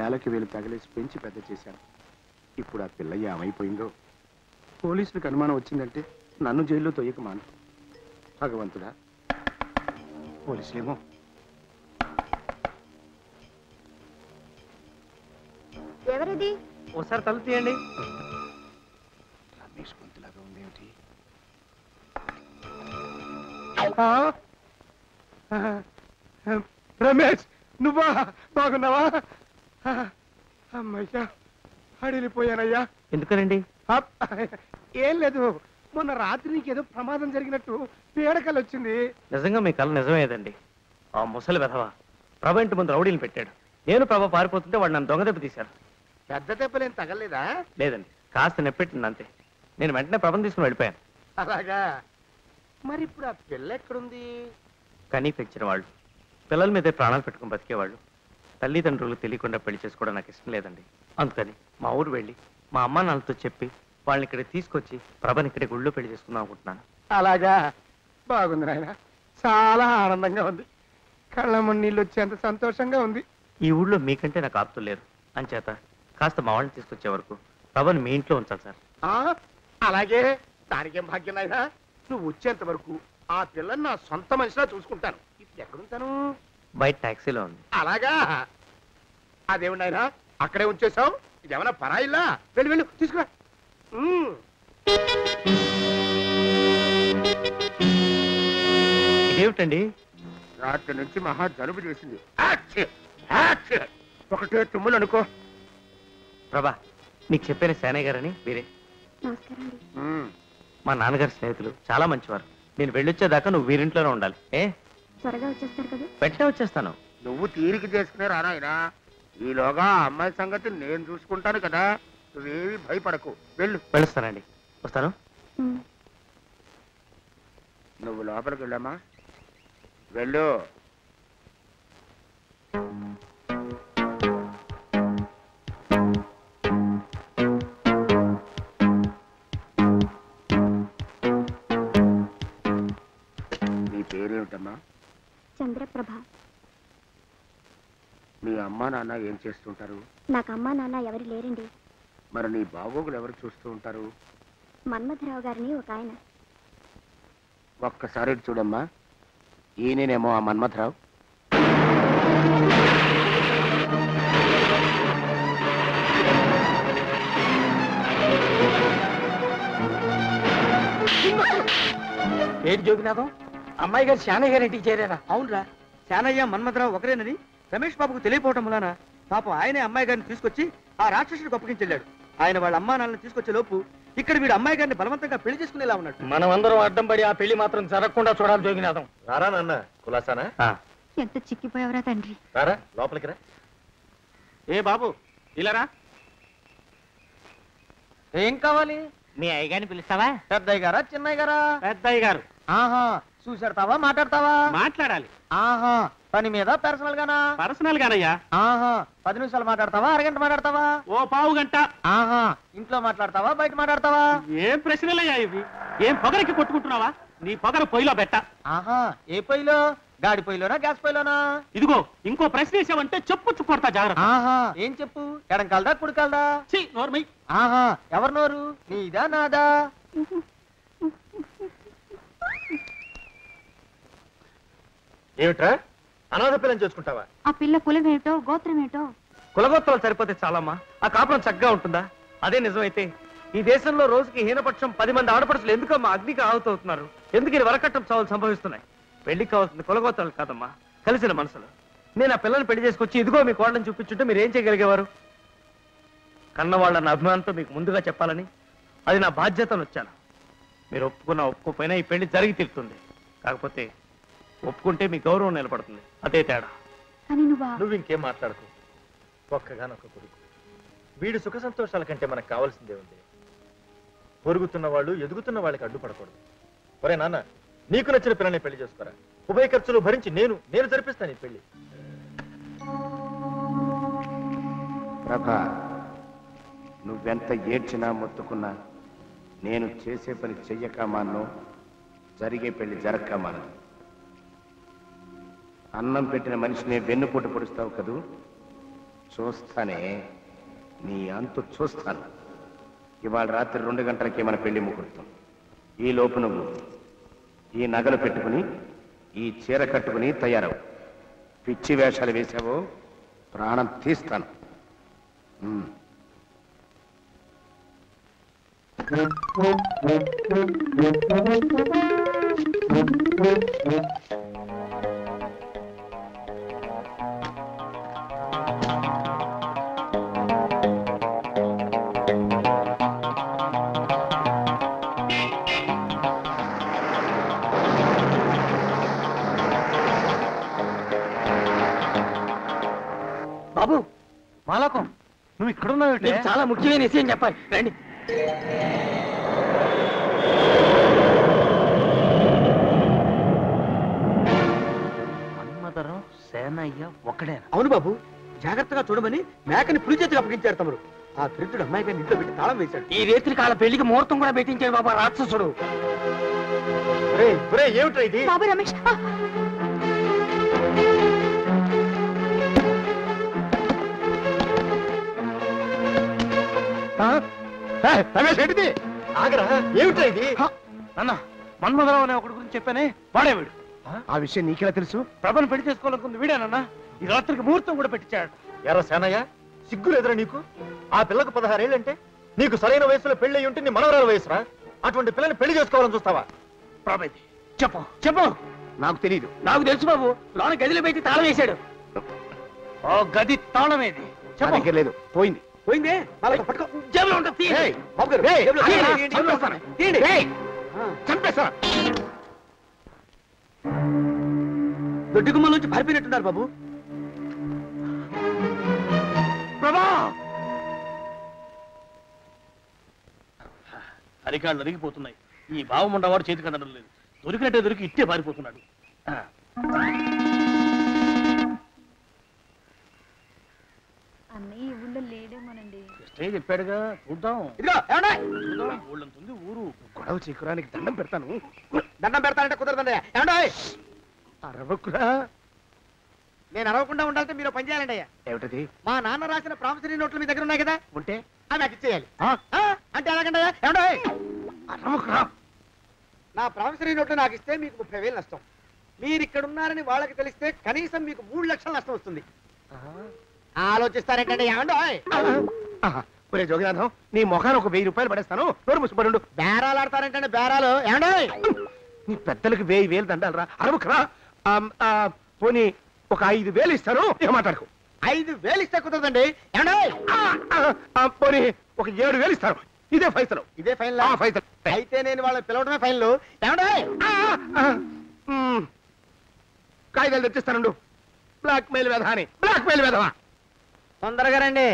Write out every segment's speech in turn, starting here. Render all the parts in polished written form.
నేలకి వేలు తగిలేసి పెంచి పెద్ద చేశాను. ఇప్పుడు ఆ పిల్ల ఏమైపోయిందో. పోలీసులకు అనుమానం వచ్చిందంటే నన్ను జైల్లో తొయ్యక మాను. భగవంతుడా, పోలీసులేమో. ఎవరిది? ఒకసారి తలుపు తీయండి. రమేష్ గొంతులాగా ఉందేమిటి? రమేష్, నువ్వా? బాగున్నావా? అమ్మయ్యా, అడిలిపోయానయ్యా. ఎందుకనండి? ఏం లేదు, మొన్న రాత్రి నీకేదో ప్రమాదం జరిగినట్టు పీడకలు వచ్చింది. నిజంగా మీ కళ నిజమేదండి. ఆ ముసలి వెధవ ప్రభ ఇంటి ముందు రౌడీలు పెట్టాడు. నేను ప్రభ పారిపోతుంటే వాడు నన్ను దొంగ దెబ్బ తీశారు. పెద్ద దెబ్బలేం తగలేదా? లేదండి, కాస్త నెప్పెట్టింది అంతే. నేను వెంటనే ప్రభను తీసుకుని వెళ్ళిపోయాను. అలాగా? మరి ఇప్పుడు ఆ పిల్ల ఎక్కడుంది? కనీ పెంచిన వాళ్ళు పిల్లల మీదే ప్రాణాలు పెట్టుకుని బతికేవాళ్ళు తల్లిదండ్రులు తెలియకుండా పెళ్లి చేసుకోవడం నాకు ఇష్టం లేదండి. అందుకని మా ఊరు వెళ్ళి మా అమ్మా నాన్నతో చెప్పి వాళ్ళని ఇక్కడ తీసుకొచ్చి ప్రభని ఇక్కడే గుళ్ళో పెళ్లి చేసుకుందాం అనుకుంటున్నాను. అలాగా? బాగుంది నాయన, చాలా ఆనందంగా ఉంది. కళ్ళమ్మ నీళ్ళు వచ్చేంత సంతోషంగా ఉంది. ఈ ఊళ్ళో మీకంటే నాకు ఆప్తులు లేరు. అంచేత కాస్త మా వాళ్ళని తీసుకొచ్చే వరకు ప్రభని మీ ఇంట్లో ఉంచాలి సార్. అలాగే, దానికేం భాగ్యం నాయన. నువ్వు వచ్చేంత వరకు ఆ పిల్లని నా సొంత మనిషిలా చూసుకుంటాను. ఇప్పుడు ఎక్కడుంటాను? బయట టాక్సీలో ఉంది. అలాగా? అదేమిటి నాయన అక్కడే ఉంచేసావు? ఇదేమన్నా పరాయిల్లా? వెళ్ళి వెళ్ళు, తీసుకురా. ఇదేమిటండి? రాత్రి నుంచి మహా జలుబు చేసింది. ఒకటే తుమ్ములు అనుకో. ప్రభా, నీకు చెప్పిన సేనయ్య గారని వీరే మా నాన్నగారి స్నేహితులు, చాలా మంచివారు. నేను వెళ్ళొచ్చేదాకా నువ్వు వీరింట్లోనే ఉండాలి. త్వరగా వచ్చేస్తారు కదా? వెంటనే వచ్చేస్తాను. నువ్వు తీరిక చేసుకునే రానాయనా. ఈలోగా అమ్మాయి సంగతి నేను చూసుకుంటాను కదా. నువ్వేమి భయపడకు, వెళ్ళు. వెళ్ళొస్తానండి, వస్తాను. నువ్వు లోపలికి వెళ్ళామా? వెళ్ళు. నీ పేరేమిటమ్మా? చంద్రప్రభ. మీ అమ్మా నాన్న ఏం చేస్తుంటారు? నాకు అమ్మా నాన్న ఎవరు లేరండి. మరి నీ బాగోగులు ఎవరు చూస్తూ ఉంటారు? మన్మథరావు గారిని ఒక ఆయన. ఒక్కసారి చూడమ్మా. ఈయనేమో ఆ మన్మథరావు. ఏంటి జోగినాథం, అమ్మాయి గారు శానయ్య గారి ఇంటికి చేరారా? అవునరా, శానయ్య మన్మథరావు ఒకరేనని రమేష్ బాబుకు తెలియపోవటం వలన పాపం ఆయనే అమ్మాయి గారిని తీసుకొచ్చి ఆ రాక్షసుడికి అప్పగించెళ్ళాడు. ఆయన వాళ్ళ అమ్మా నాన్నని తీసుకొచ్చే లోపు ఇక్కడ వీడు అమ్మాయి గారిని బలవంతంగా పెళ్లి చేసుకునేలా ఉన్నాడు. మనం అందరం అడ్డం పడి ఆ పెళ్లి మాత్రం జరగకుండా చూడాలి జోగినాథం. రారా నాన్న, కులాసానా? ఎంత చిక్కిపోయావరా తండ్రి. రారా లోపలికి రా. ఏ బాబు, ఇలారా. ఏం కావాలి? మీ అయ్యగారిని పిలుస్తావా? పెద్దయ్య గారా చిన్నయ్య గారా? పెద్దయ్య గారు. ఆహా, చూసేడతావా మాట్లాడతావా? మాట్లాడాలి. ఆహా, పని మీద పర్సనల్ గానా? పర్సనల్ గానయ్యా. ఆహా, 10 నిమిషాలు మాట్లాడతావా, అరగంట మాట్లాడతావా? ఓ పావు గంట. ఆహా, ఇంట్లో మాట్లాడతావా బయట మాట్లాడతావా? ఏం ప్రశ్నలయ్యా ఇవి? ఏం పొగరికి కొట్టుకుంటున్నావా? నీ పొగరు పొయ్యిలో పెట్ట. ఆహా, ఏ పొయ్యిలో? గాడి పొయ్యిలోనా గ్యాస్ పొయ్యిలోనా? ఇదిగో ఇంకో ప్రశ్న వేసావంటే చెప్పు కొడతా జాగ్రత్త. ఆహా, ఏం చెప్పు? ఎడం కాలదా కుడి కాలదా? నోర్మై. ఆహా, ఎవరు నోరు, నీదా నాదా? ఏమిట్రా, అనాథ పిల్లని చేసుకుంటావా? ఆ పిల్ల కులం ఏమిటో గోత్రం ఏమిటో? కులగోత్రాలు సరిపోతే చాలమ్మా. ఆ కాపురం చక్కగా ఉంటుందా? అదే నిజమైతే ఈ దేశంలో రోజుకి హీనపక్షం 10 మంది ఆడపడుచులు ఎందుకమ్మా అగ్నికి ఆహుతవుతున్నారు? ఎందుకు ఇది వరకట్టం చావులు సంభవిస్తున్నాయి? పెళ్లికి కావాల్సింది కులగోత్రాలు కాదమ్మా, కలిసిన మనసులు. నేను ఆ పిల్లల్ని పెళ్లి చేసుకొచ్చి ఇదిగో మీ కోళ్ళని చూపించుంటే మీరు ఏం చేయగలిగేవారు? కన్నవాళ్ళన్న అభిమానంతో మీకు ముందుగా చెప్పాలని, అది నా బాధ్యతను వచ్చాను. మీరు ఒప్పుకున్నా ఒప్పుకోపోయినా ఈ పెళ్లి జరిగి తీరుతుంది. కాకపోతే ఒప్పుకుంటే మీ గౌరవం నిలబడుతుంది, అదే తేడా. నువ్వు ఇంకేం మాట్లాడకు. ఒక్కగానొక్క కొడుకు, వీడు సుఖ సంతోషాల కంటే మనకు కావాల్సిందే ఉంది. పొరుగుతున్న వాళ్ళు ఎదుగుతున్న వాళ్ళకి అడ్డుపడకూడదు. ఒరే నాన్న, నీకు నచ్చిన పిల్లని పెళ్లి చేసుకోరా. ఉభయ ఖర్చులు భరించి నేను జరిపిస్తాను ఈ పెళ్లి. ప్రభా, నువ్వెంత ఏడ్చినా మొత్తుకున్నా నేను చేసే పని చెయ్యకమాను, జరిగే పెళ్లి జరగకమాను. అన్నం పెట్టిన మనిషిని వెన్నుపోటు పొడుస్తావు కదూ, చూస్తానే, నీ అంతు చూస్తాను. ఇవాళ రాత్రి 2 గంటలకే మన పెళ్లి ముహూర్తం. ఈ లోపు నువ్వు ఈ నగలు పెట్టుకుని ఈ చీర కట్టుకుని తయారవు. పిచ్చి వేషాలు వేశావో ప్రాణం తీస్తాను. బాబు మాలకం, నువ్వు ఇక్కడున్నావు? నీకు చాలా ముఖ్యమైన విషయం చెప్పాలి, రండి. మన్మధరం సేనయ్య ఒకడే? అవును బాబు, జాగ్రత్తగా చూడమని మేకని పులి చేతికి అప్పగించారు తమరు. ఆ దరిద్రుడు అమ్మాయి గారిని ఇంట్లో పెట్టి తాళం వేశాడు. ఈ రేత్రి కాల పెళ్లికి ముహూర్తం కూడా పెట్టించాడు బాబా రాక్షసుడు. ఏమిటా ఇది? బాబు రమేష్, రమేష్ ఏంటిది? ఆగరా, ఏమిటా ఇది? అన్న, మన్మధరం అనే ఒకటి గురించి చెప్పానే, వాడే వీడు. ఆ విషయం నీకెలా తెలుసు? ప్రభను పెళ్లి చేసుకోవాలనుకుంది వీడేనన్నా. ఈ రాత్రికి ముహూర్తం కూడా పెట్టించాడు. ఎరా సేనయ్య, సిగ్గులు ఎదురా నీకు? ఆ పిల్లకు 16 ఏళ్ళంటే నీకు సరైన వయసులో పెళ్లి అయి ఉంటే నీ మనవరాల వయసురా. అటువంటి పిల్లని పెళ్లి చేసుకోవాలని చూస్తావా? ప్రభేది చెప్పు చెప్పు. నాకు తెలియదు. నాకు తెలుసు బాబు, లోన గదిలో పెట్టి తాళం వేశాడు. ఓ గది తాళమేది చెప్పు. లేదు, పోయింది. పోయిందే, పట్టుకో, జేబులో ఉంటుంది, తీయండి. ఏయ్, బాబు గారు, ఏయ్, జేబులో తీయండి, తీయండి, చంపేస్తాను. తీయండి. ఏయ్, చంపేస్తా. దొడ్డి గుమ్మల నుంచి పారిపోయినట్టున్నారు బాబు. ప్రభా! అరికాళ్ళు అరిగిపోతున్నాయి. ఈ బావముండవాడు చేతికి అందడం లేదు. దొరికినట్టే దొరికి ఇట్టే పారిపోతున్నాడు. అన్నయ్య ఈ ఊళ్ళో లేడేమోనండి. కృష్ణయ్య చెప్పాడుగా, చూద్దాం. ఇదిగో ఏమండే, చూద్దాం, ఊళ్ళంతుంది ఊరు. గొడవ చేయకురానికి దండం పెడతాను. దండం పెడతానంటే కుదరదండి. ఏమండే, అరవకురా. నేను అరవకుండా ఉండాలంటే మీరు పని చేయాలండి అయ్యా. ఏమిటది? మా నాన్న రాసిన ప్రామిసరీ నోట్లు మీ దగ్గర ఉన్నాయి కదా, ఉంటే అవి నాకు ఇచ్చేయాలి. అంటే ఎలాగండి అయ్యా? ఏమండే, అరవకురా. నా ప్రామిసరీ నోట్లు నాకు ఇస్తే మీకు 30,000 నష్టం. మీరు ఇక్కడ ఉన్నారని వాళ్ళకి తెలిస్తే కనీసం మీకు 3 లక్షల నష్టం వస్తుంది. ఆలోచిస్తారేంటండి? ఏమండో, ఒరే జోగినాథం, నీ మొఖాన్ని ఒక 1000 రూపాయలు పడేస్తాను. నోరు మూసిపడు. బేరాలు ఆడతారేంటండి? బేరాలు ఏమండో, నీ పెద్దలకు 1000 దండాలరా. అరవకురా. పోనీ ఒక 5,000 ఇస్తాను. ఇక మాట్లాడుకో. 5,000 ఇస్తే కుదరదండి. ఏమండో, పోనీ ఒక 7,000 ఇస్తాను. ఇదే ఫైసలు. ఇదే ఫైన్. ఫైసలు. అయితే నేను వాళ్ళని పిలవడమే ఫైన్లు. ఏమండో, కాగితాలు తెచ్చిస్తానుండు. బ్లాక్ మెయిల్ వెధ అని. బ్లాక్ మెయిల్ వెధవా. తొందరగా రండి.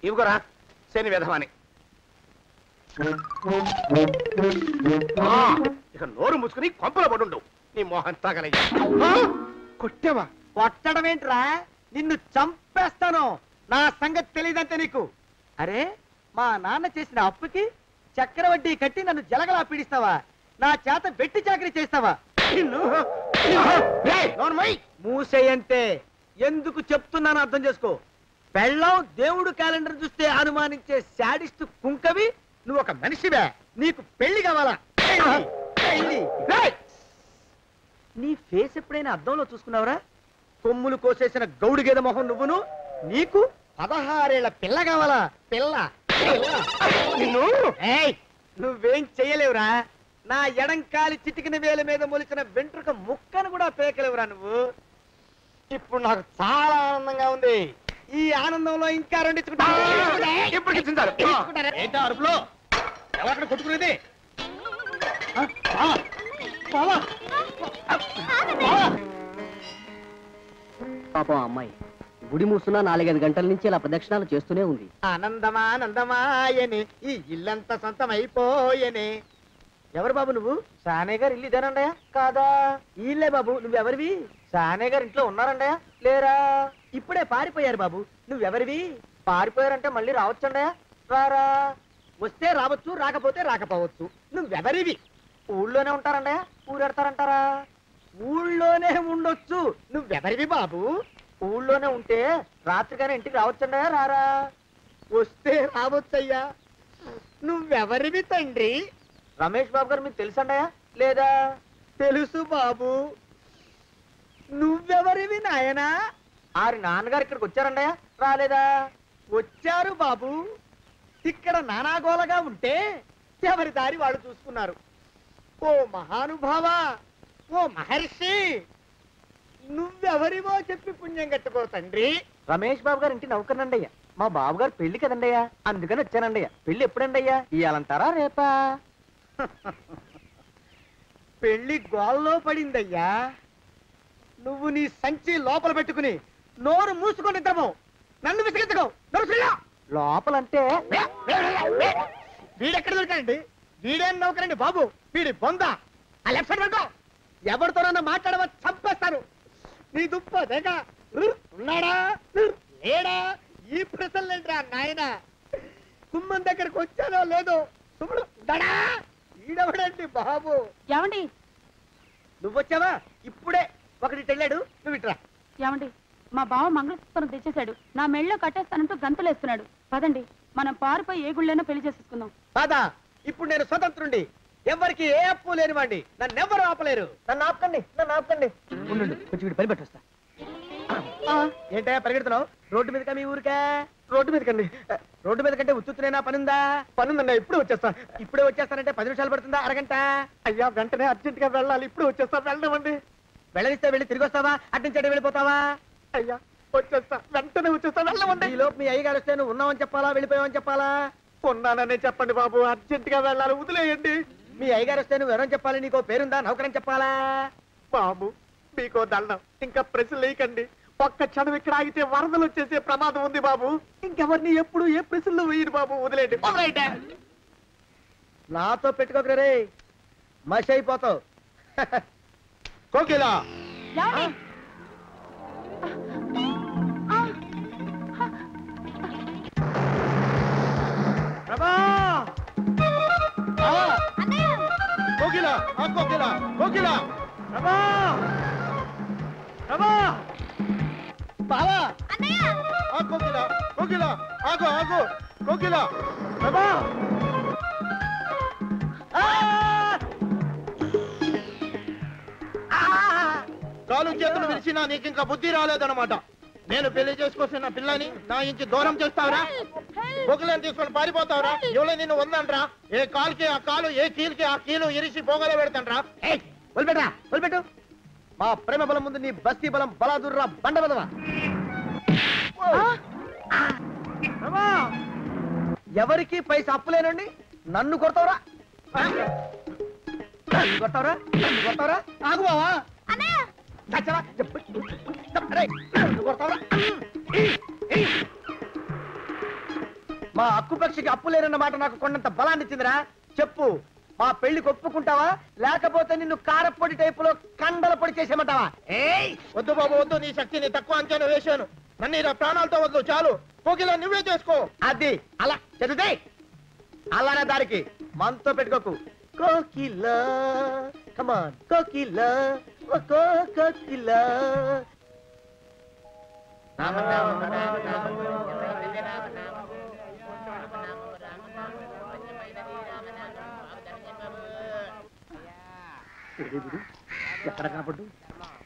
ఇవిగోరా శని వెధవాని. ఇక నోరు మూసుకుని కొంపలో పడుండు. నీ మోహన్ తాగలయ్యా. కొట్టావా? కొట్టడం ఏంట్రా, నిన్ను చంపేస్తాను. నా సంగతి తెలియదంటే నీకు. అరే, మా నాన్న చేసిన అప్పుకి చక్రవడ్డీ కట్టి నన్ను జలగలా పీడిస్తావా? నా చేత వెట్టి చాకరీ చేస్తావా? మూసేయంటే ఎందుకు చెప్తున్నాను అర్థం చేసుకో. పెళ్ళం దేవుడు క్యాలెండర్ చూస్తే అనుమానించే శాడిస్ట్ కుంకవి నువ్వు ఒక మనిషివే. నీకు పెళ్లి కావాలా? పెళ్లి. నీ ఫేస్ ఎప్పుడైనా అద్దంలో చూసుకున్నావురా? కొమ్ములు కోసేసిన గౌడు గేదె మొహం నువ్వును. నీకు 16 ఏళ్ల పిల్ల కావాలా? పిల్ల. నువ్వేం చెయ్యలేవురా. నా ఎడంకాలి చిటికిన వేల మీద మొలిచిన వెంట్రుక ముక్కను కూడా పేకలేవురా నువ్వు. ఇప్పుడు నాకు చాలా ఆనందంగా ఉంది. ఈ ఆనందంలో ఇంకా అరుపులో ఎవరు కొట్టుకునేది? పాపం అమ్మాయి గుడి మూసున్న 4-5 గంటల నుంచి ఇలా ప్రదక్షిణాలు చేస్తూనే ఉంది. ఆనందమానందమాయని ఈ ఇల్లంతా సొంతం అయిపోయని. ఎవరు బాబు నువ్వు? సానే గారు ఇల్లు ఇదేనండయా? కాదా? ఇల్లే బాబు. నువ్వెవరివి? సానే గారు ఇంట్లో ఉన్నారండయా? లేరా? ఇప్పుడే పారిపోయారు బాబు. నువ్వెవరివి? పారిపోయారంటే మళ్ళీ రావచ్చండయా? రారా. వస్తే రావచ్చు, రాకపోతే రాకపోవచ్చు. నువ్వెవరివి? ఊళ్ళోనే ఉంటారండయా? ఊరెడతారంటారా? ఊళ్ళోనే ఉండొచ్చు. నువ్వెవరివి బాబు? ఊళ్ళోనే ఉంటే రాత్రిగానే ఇంటికి రావచ్చండా రారా? వస్తే రావచ్చయ్యా. నువ్వెవరివి తండ్రి? రమేష్ బాబు గారు మీకు తెలుసండయా లేదా? తెలుసు బాబు. నువ్వెవరివి నాయనా? ఆరి నాన్నగారు ఇక్కడికి వచ్చారండయా రాలేదా? వచ్చారు బాబు. ఇక్కడ నానాగోలగా ఉంటే ఎవరి దారి వాళ్ళు చూసుకున్నారు. ఓ మహానుభావ, ఓ మహర్షి, నువ్వెవరివో చెప్పి పుణ్యం కట్టుకో తండ్రి. రమేష్ బాబు గారు ఇంటి నౌకర్నండయ్యా. మా బాబు గారు పెళ్లి కదండయ్యా, అందుకని వచ్చానండయ్యా. పెళ్లి ఎప్పుడండయ్యా? ఇయ్యాలంటారా రేపా? పెళ్లి గోల్లో పడిందయ్యా. నువ్వు నీ సంచి లోపల పెట్టుకుని నోరు మూసుకొని నిద్రపో. నన్ను విసిగించకు. లోపలంటే వీడెక్కడ దొరికాడండి? వీడేం నౌకరండి బాబు, వీడి బొంద. ఆ లెఫ్ట్ సైడ్ పెట్టు. ఎవరితోనన్నా మాట్లాడవా చంపేస్తాను. నీ దుప్ప దేగ ఉన్నాడా లేడా? ఈ ప్రశ్నలేంట్రా నాయన. గుమ్మం దగ్గరకు వచ్చానో లేదో సుమ్ముడు దడా. ఈడవడండి బాబు. ఏమండి నువ్వొచ్చావా? ఇప్పుడే ఒకటి వెళ్ళాడు. నువ్వు ఇట్రా. ఏమండి, మా బావ మంగళసూత్రం తెచ్చేశాడు. నా మెళ్ళో కట్టేస్తానంటూ గంతులేస్తున్నాడు. పదండి, మనం పారిపోయి ఏ గుళ్ళైనా పెళ్లి చేసేసుకుందాం. బాదా, ఇప్పుడు నేను స్వతంత్రుండి. ఎవరికి ఏ అప్పు లేనివ్వండి. నన్నెవ్వరు ఆపలేరు. నన్ను ఆపకండి, నన్ను ఆపకండి. ఉండు, కొంచెం వీడి పని పెట్టొస్తా. ఏంటా పరిగెడుతున్నావు? రోడ్డు మీదకా మీ ఊరికా? రోడ్డు మీదకండి. రోడ్డు మీద కంటే ఉత్తునేనా పనుందా? పనుందండి. ఇప్పుడే వచ్చేస్తా. ఇప్పుడే వచ్చేస్తానంటే 10 నిమిషాలు పడుతుందా? అరగంట? అయ్యా వెంటనే అర్జెంట్ గా వెళ్ళాలి. ఇప్పుడే వచ్చేస్తా. వెళ్ళనివ్వండి. వెళ్ళనిస్తే వెళ్ళి తిరిగి వస్తావా? అడ్డించండి వెళ్ళిపోతావా? అయ్యా వచ్చేస్తా, వెంటనే వచ్చేస్తా. వెళ్ళమండి. ఈ లోపు మీ అయ్యగారు వస్తే నువ్వు ఉన్నావని చెప్పాలా, వెళ్ళిపోయావని చెప్పాలా? ఉన్నాననే చెప్పండి బాబు. అర్జెంట్ గా వెళ్ళాలి, వదిలేయండి. మీ అయ్యగారు వస్తే నువ్వు ఎవరని చెప్పాలి? నీకో పేరుందా? నౌకరని చెప్పాలా? బాబు మీకో దండం. ఇంకా ప్రశ్నలు వేయకండి. ఒక్క క్షణం ఇక్కడ ఆగితే వరదలు వచ్చేసే ప్రమాదం ఉంది బాబు. ఇంకెవరిని ఎప్పుడు ఏ ప్రశ్నలు వేయరు బాబు. వదిలేయండి. నాతో పెట్టుకోకరే రే, మషి అయిపోతావు. కోకిలా ఏమండి? ప్రభా! కోకిలా, ఆ కోకిలా, కోకిలా! ప్రభా! ప్రభా! బావా! ఆ కోకిలా, కోకిలా, ఆగు, ఆగు, కోకిలా! ప్రభా! కాలు చేతులు విరిచినా నీకు ఇంకా బుద్ధి రాలేదన్నమాట. నేను పెళ్లి చేసుకొస్తున్న పిల్లని నా ఇంటి దూరం చేస్తావురా? బొగ్గులను తీసుకొని పారిపోతావురా? ఎవరో నిన్ను ఉందంట్రా? ఏ కాలుకి ఆ కాలు, ఏ కీలుకి ఆ కీలు ఇరిసి బొగలో పెడతాంట్రా? వదిలిపెట్టరా, వదిలిపెట్టు. మా ప్రేమ బలం ముందు నీ బస్తీ బలం బలాదుర్రా బండ బలవా. ఎవరికి పైసా అప్పులేనండి నన్ను కొడతావురా? కొడతావురా? కొడతావురా? ఆగు బావా. మా అక్కుపక్షికి అప్పు లేరన్న మాట నాకు కొండంత బలాన్ని ఇచ్చిందిరా. చెప్పు, మా పెళ్లికి ఒప్పుకుంటావా లేకపోతే నిన్ను కారపొడి టైపులో కండల పొడి చేసేమంటావా? వద్దు బాబు వద్దు. నీ శక్తిని తక్కువ అంచనా వేశాను. నన్ను ఇలా ప్రాణాలతో వద్దు. చాలు. కోకిలా నువ్వే చేసుకో. అది అలా చదివితే అలానే దారికి మనతో పెట్టుకోకు. కోకిలా కమాన్ కోకిలా, ఓ కోకిలా. ఎక్కడ కనపడ్డు?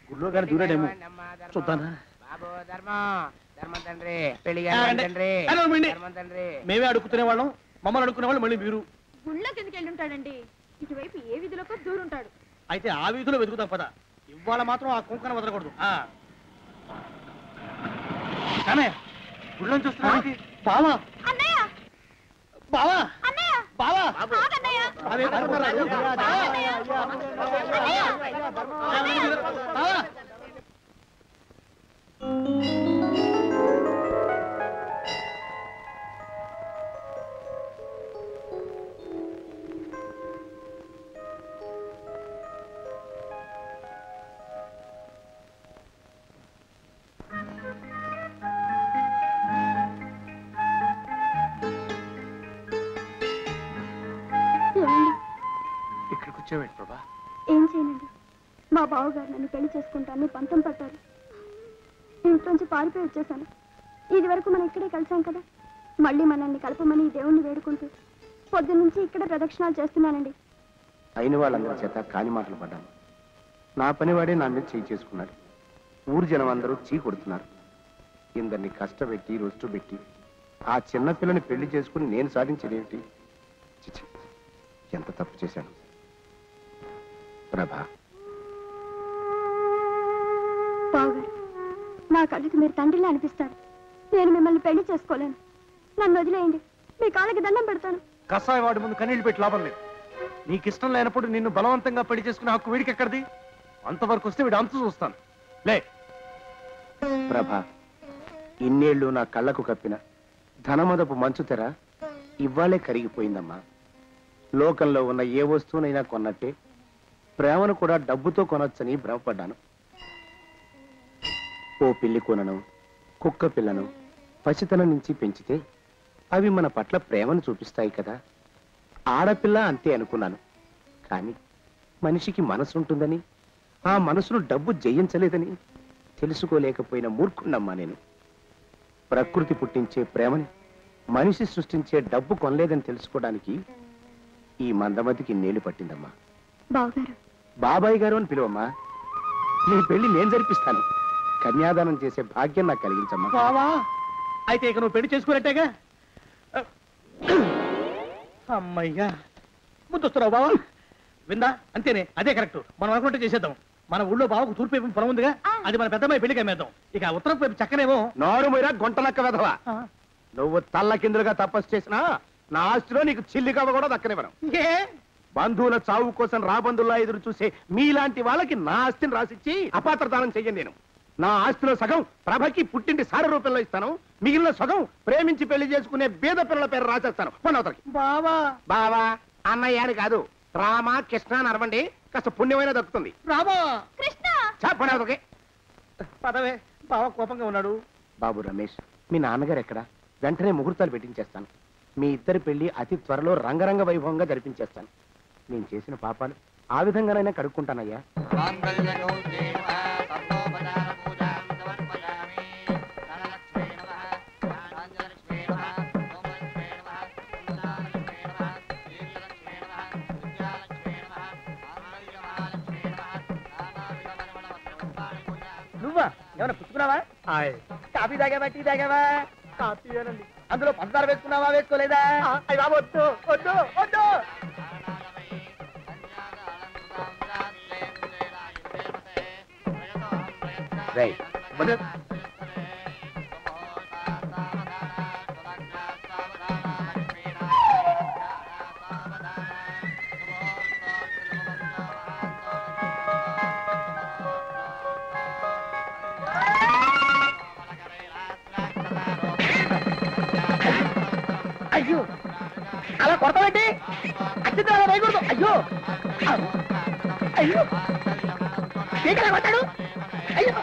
గుళ్ళో గారు దూరాడేమో, చూద్దానా? మేమే అడుగుతునే వాళ్ళం, మమ్మల్ని అడుక్కునే వాళ్ళు మళ్ళీ మీరు. గుళ్ళోకి ఎందుకు వెళ్ళి ఉంటాడండి? ఇటువైపు ఏ వీధిలోకి దూరుంటాడు. అయితే ఆ వీధిలో వెతుకుతాం పద. ఇవాళ మాత్రం ఆ కుంకన వదలకూడదు. గుళ్ళని చూస్తున్నా బావా, బావా, బావా, బావా. ఏమండి? ఇక్కడికి వచ్చావేంటి ప్రభా? ఏం చేయనండి. మా బావగారు నన్ను పెళ్లి చేసుకుంటానని పంతం పట్టారు. ఇంట్లోంచి పారిపోయి వచ్చేసాను. ఇది వరకు మనం ఇక్కడే కలిసాం కదా, మళ్ళీ మనల్ని కలపమని ఈ దేవుణ్ణి వేడుకుంటూ పొద్దున్నుంచి ఇక్కడే ప్రదక్షిణాలు చేస్తున్నానండి. అయిన వాళ్ళందరి చేత కాని మాటలు పడ్డాను. నా పనివాడే నా మీద చేయి చేసుకున్నాడు. ఊరు జనం అందరూ చీ కొడుతున్నారు. ఇందరిని కష్టపెట్టి రొస్టు పెట్టి ఆ చిన్న పిల్లని పెళ్లి చేసుకుని నేను సాధించేదేమిటి? చిచి, ఎంత తప్పు చేశాను. ప్రభా, బావగారు, నా కళ్ళకి మీరు తండ్రిలా అనిపిస్తారు. నేను మిమ్మల్ని పెళ్లి చేసుకోలేను. నన్ను వదిలేయండి. మీ కాళ్ళకి దండం పెడతాను. కషాయ వాడి ముందు కన్నీళ్లు పెట్టి లాభం లేదు. నీకు ఇష్టం లేనప్పుడు నిన్ను బలవంతంగా పెళ్లి చేసుకునే హక్కు వీడికి ఎక్కడిది? అంతవరకు వస్తే వీడు అంతు చూస్తాను. లే ప్రభా, ఇన్నేళ్లు నా కళ్ళకు కప్పిన ధనమదపు మంచు తెర ఇవ్వాలే కరిగిపోయిందమ్మా. లోకంలో ఉన్న ఏ వస్తువునైనా కొన్నట్టే ప్రేమను కూడా డబ్బుతో కొనొచ్చని భ్రమపడ్డాను. ఓ పిల్లి కొనను, కుక్క పిల్లను పసితనం నుంచి పెంచితే అవి మన పట్ల ప్రేమను చూపిస్తాయి కదా. ఆడపిల్ల అంతే అనుకున్నాను. కానీ మనిషికి మనసు ఉంటుందని, ఆ మనసును డబ్బు జయించలేదని తెలుసుకోలేకపోయిన మూర్ఖుండమ్మా నేను. ప్రకృతి పుట్టించే ప్రేమని మనిషి సృష్టించే డబ్బు కొనలేదని తెలుసుకోవడానికి ఈ మందమతికి నేలు పట్టిందమ్మా. బావగారు, బాబాయ్ గారు అని పిలువమ్మా. నీ పెళ్లి నేను జరిపిస్తాను. కన్యాదానం చేసే భాగ్యం నాకు కలిగించమ్మా. బావా, అయితే ఇక నువ్వు పెళ్లి చేసుకున్నట్టేగా? అమ్మయ్యా, ముందొస్తున్నావు బావా. విందా, అంతేనే, అదే కరెక్ట్. మనం అనుకుంటే చేసేద్దాం. మన ఊళ్ళో బావకు తూర్పు వైపు పొలం ఉందిగా, అది మన పెద్దమ్మాయి పెళ్లికి అమ్మేద్దాం. ఇక ఉత్తరం వైపు చక్కనేమో. నోరు మీరా గుంటలక్క వెధవా. నువ్వు తల్ల కిందులుగా తపస్సు చేసినా నా ఆస్తిలో నీకు చిల్లికవ్వ కూడా దక్కనివ్వను. ఏ బంధువుల చావు కోసం రాబంధుల్లా ఎదురు చూసే మీలాంటి వాళ్ళకి నా ఆస్తిని రాసిచ్చి అపాత్రదానం చెయ్యను నేను. నా ఆస్తిలో సగం ప్రభకి పుట్టింటి సార రూపంలో ఇస్తాను. మిగిలిన సగం ప్రేమించి పెళ్లి చేసుకునే బీద పిల్లల పేరు రాసేస్తాను. పొన్నవతలకి. బావా, బావా అన్నయ్య అని కాదు, రామ కృష్ణ అని అరవండి. కాస్త పుణ్యమైన దక్కుతుంది. రామా, పొన్నవతలకి. పదవే. బావ కోపంగా ఉన్నాడు. బాబు రమేష్, మీ నాన్నగారు ఎక్కడ? వెంటనే ముహూర్తాలు పెట్టించేస్తాను. మీ ఇద్దరి పెళ్లి అతి త్వరలో రంగరంగ వైభవంగా జరిపించేస్తాను. నేను చేసిన పాపాలు ఆ విధంగానైనా కడుక్కుంటానయ్యా. నువ్వా ఏమైనా పుచ్చుకున్నావా? కాఫీ తాగావా, టీ తాగావా? కాఫీ అనండి. అందులో పంచదార వేసుకున్నావా, వేసుకోలేదా? వద్దు వద్దు వద్దు. రైట్. అయ్యో, అలా కొడతావేంటి? అత్యంత అలా వేయకూడదు. అయ్యో అయ్యో, కొట్టాడు. అయ్యో